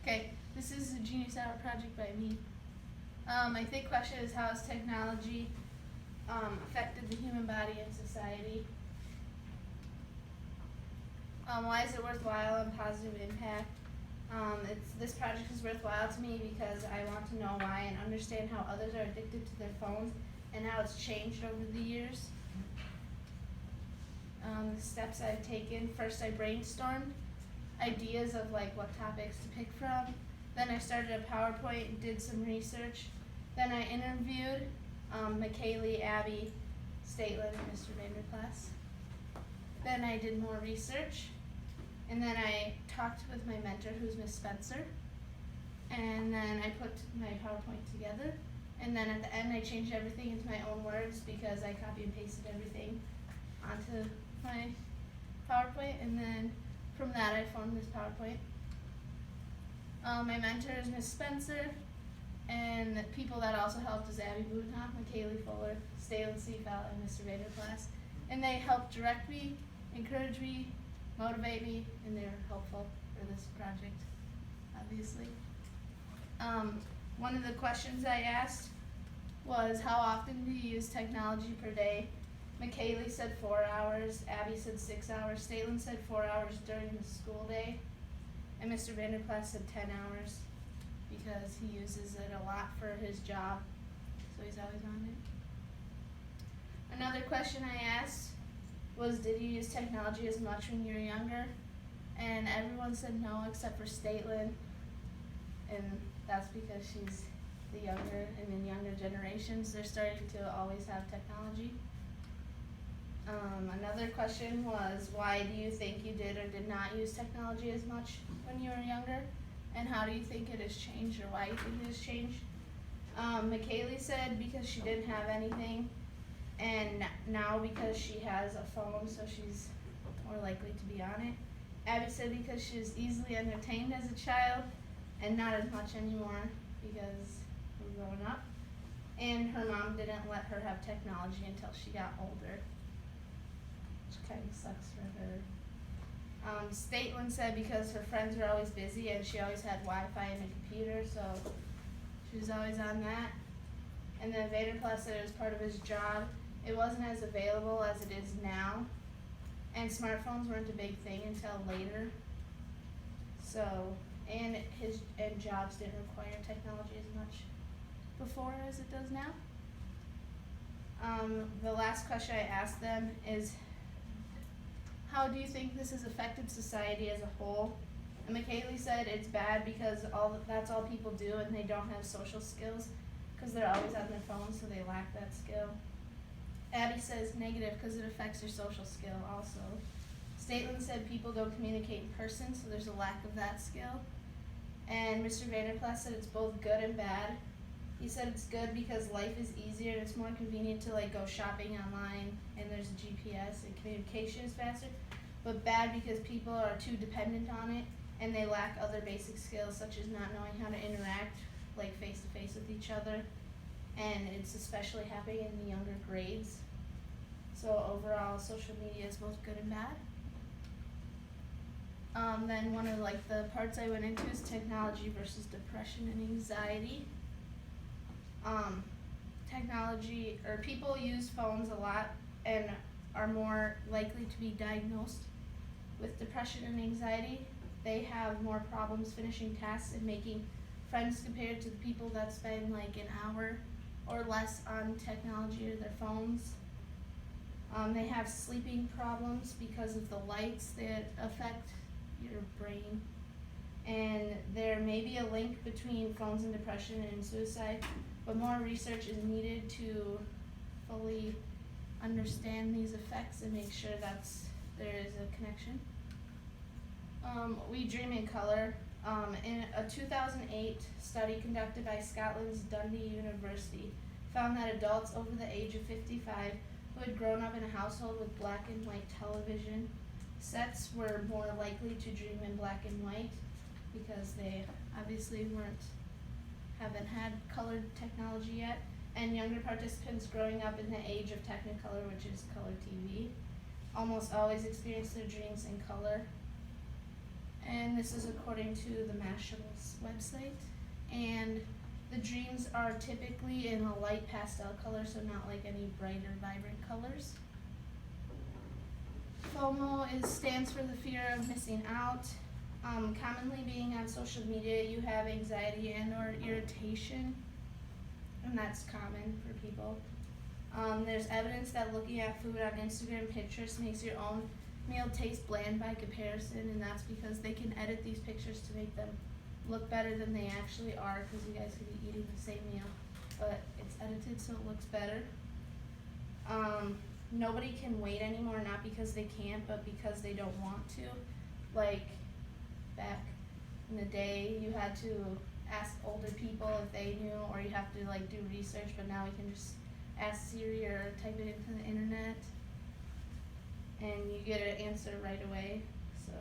Okay, this is a Genius Hour project by me. My thick question is, how has technology affected the human body and society? Why is it worthwhile and positive impact? This project is worthwhile to me because I want to know why and understand how others are addicted to their phones and how it's changed over the years. The steps I've taken: first, I brainstormed ideas of what topics to pick from. Then I started a PowerPoint and did some research. Then I interviewed McKaylee, Abby, Statelin, and Mr. Vanderplas. Then I did more research, and then I talked with my mentor, who's Miss Spencer, and then I put my PowerPoint together, and then at the end I changed everything into my own words because I copy and pasted everything onto my PowerPoint, and then from that I formed this PowerPoint. My mentor is Miss Spencer, and the people that also helped is Abby Budenhoff, McKaylee Fuller, Stalen Seafeld, and Mr. Vanderplas. And they helped direct me, encourage me, motivate me, and they're helpful for this project, obviously. One of the questions I asked was, how often do you use technology per day? McKaylee said 4 hours, Abby said 6 hours, Stalen said 4 hours during the school day, and Mr. Vanderplas said 10 hours because he uses it a lot for his job, so he's always on it. Another question I asked was, did you use technology as much when you were younger? And everyone said no except for Statelin, and that's because she's the younger, and in younger generations they're starting to always have technology. Another question was, why do you think you did or did not use technology as much when you were younger? And how do you think it has changed, or why you think it has changed? McKaylee said because she didn't have anything, and now because she has a phone, so she's more likely to be on it. Abby said because she was easily entertained as a child, and not as much anymore because we're growing up. And her mom didn't let her have technology until she got older, which kind of sucks for her. Statelin said because her friends were always busy and she always had Wi-Fi and a computer, so she was always on that. And then Vanderplas said it was part of his job. It wasn't as available as it is now, and smartphones weren't a big thing until later. So, and jobs didn't require technology as much before as it does now. The last question I asked them is, how do you think this has affected society as a whole? And McKaylee said it's bad because that's all people do, and they don't have social skills because they're always on their phones, so they lack that skill. Abby says negative because it affects your social skill also. Statelin said people don't communicate in person, so there's a lack of that skill. And Mr. Vanderplas said it's both good and bad. He said it's good because life is easier and it's more convenient to go shopping online, and there's a GPS and communication is faster. But bad because people are too dependent on it and they lack other basic skills such as not knowing how to interact face to face with each other, and it's especially happening in the younger grades. So overall, social media is both good and bad. Then one of the parts I went into is technology versus depression and anxiety. People use phones a lot and are more likely to be diagnosed with depression and anxiety. They have more problems finishing tasks and making friends compared to the people that spend an hour or less on technology or their phones. They have sleeping problems because of the lights that affect your brain. And there may be a link between phones and depression and suicide, but more research is needed to fully understand these effects and make sure there is a connection. We Dream in Color. In a 2008 study conducted by Scotland's Dundee University found that adults over the age of 55 who had grown up in a household with black and white television sets were more likely to dream in black and white because they obviously haven't had colored technology yet. And younger participants growing up in the age of Technicolor, which is color TV, almost always experience their dreams in color. And this is according to the Mashable's website. And the dreams are typically in a light pastel color, so not like any brighter, vibrant colors. FOMO stands for the fear of missing out. Commonly being on social media, you have anxiety and or irritation, and that's common for people. There's evidence that looking at food on Instagram, Pinterest makes your own meal taste bland by comparison, and that's because they can edit these pictures to make them look better than they actually are, because you guys could be eating the same meal, but it's edited so it looks better. Nobody can wait anymore, not because they can't, but because they don't want to. Like, back in the day, you had to ask older people if they knew, or you have to like do research, but now we can just ask Siri or type it into the internet, and you get an answer right away. So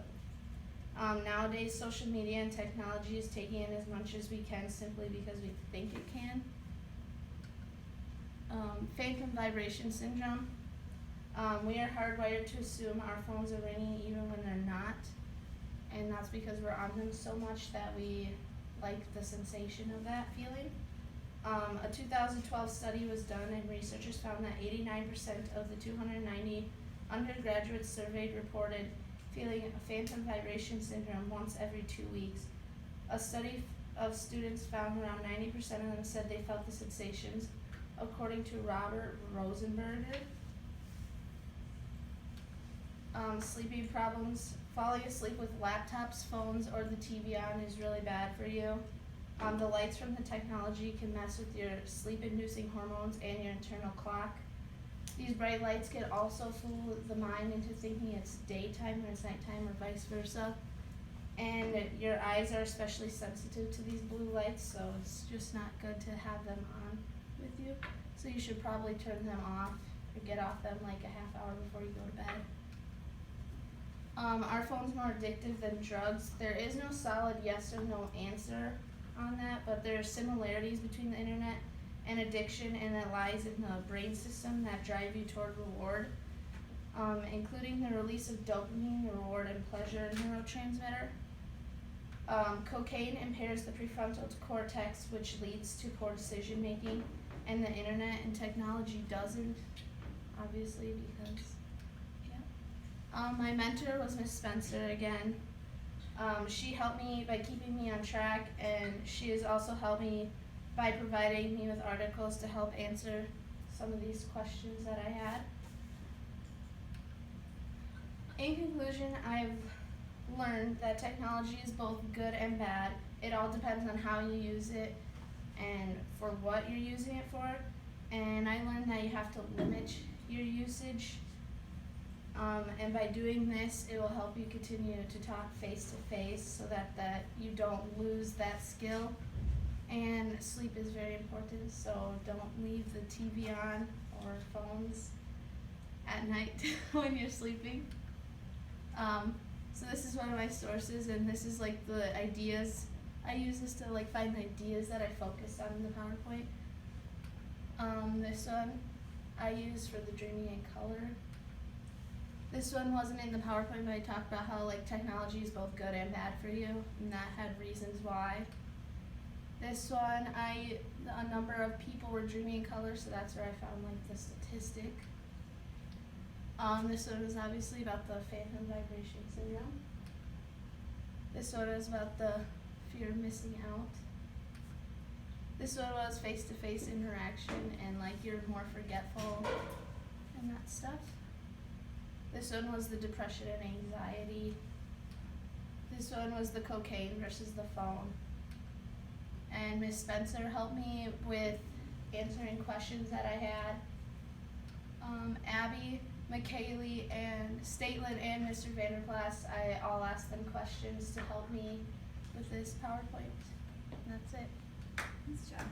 nowadays, social media and technology is taking in as much as we can simply because we think it can. Phantom vibration syndrome. We are hardwired to assume our phones are ringing even when they're not, and that's because we're on them so much that we like the sensation of that feeling. A 2012 study was done, and researchers found that 89% of the 290 undergraduates surveyed reported feeling a phantom vibration syndrome once every 2 weeks. A study of students found around 90% of them said they felt the sensations, according to Robert Rosenberger. Sleeping problems. Falling asleep with laptops, phones, or the TV on is really bad for you. The lights from the technology can mess with your sleep-inducing hormones and your internal clock. These bright lights can also fool the mind into thinking it's daytime when it's nighttime, or vice versa. And your eyes are especially sensitive to these blue lights, so it's just not good to have them on with you. So you should probably turn them off or get off them like a half hour before you go to bed. Are phones more addictive than drugs? There is no solid yes or no answer on that, but there are similarities between the internet and addiction, and it lies in the brain system that drive you toward reward, including the release of dopamine, reward and pleasure neurotransmitter. Cocaine impairs the prefrontal cortex, which leads to poor decision making, and the internet and technology doesn't, obviously, because my mentor was Miss Spencer again. She helped me by keeping me on track, and she has also helped me by providing me with articles to help answer some of these questions that I had. In conclusion, I've learned that technology is both good and bad. It all depends on how you use it and for what you're using it for. And I learned that you have to limit your usage. And by doing this, it will help you continue to talk face to face so that you don't lose that skill. And sleep is very important, so don't leave the TV on or phones at night when you're sleeping. So this is one of my sources, and this is like the ideas. I use this to like find the ideas that I focus on in the PowerPoint. This one I use for the dreaming in color. This one wasn't in the PowerPoint, but I talked about how like technology is both good and bad for you, and that had reasons why. This one, a number of people were dreaming in color, so that's where I found like the statistic. This one was obviously about the phantom vibration syndrome. This one was about the fear of missing out. This one was face-to-face interaction and like you're more forgetful and that stuff. This one was the depression and anxiety. This one was the cocaine versus the phone. And Miss Spencer helped me with answering questions that I had. Abby, McKaylee, and Statelin, and Mr. Vanderplas, I all asked them questions to help me with this PowerPoint. And that's it. Nice job.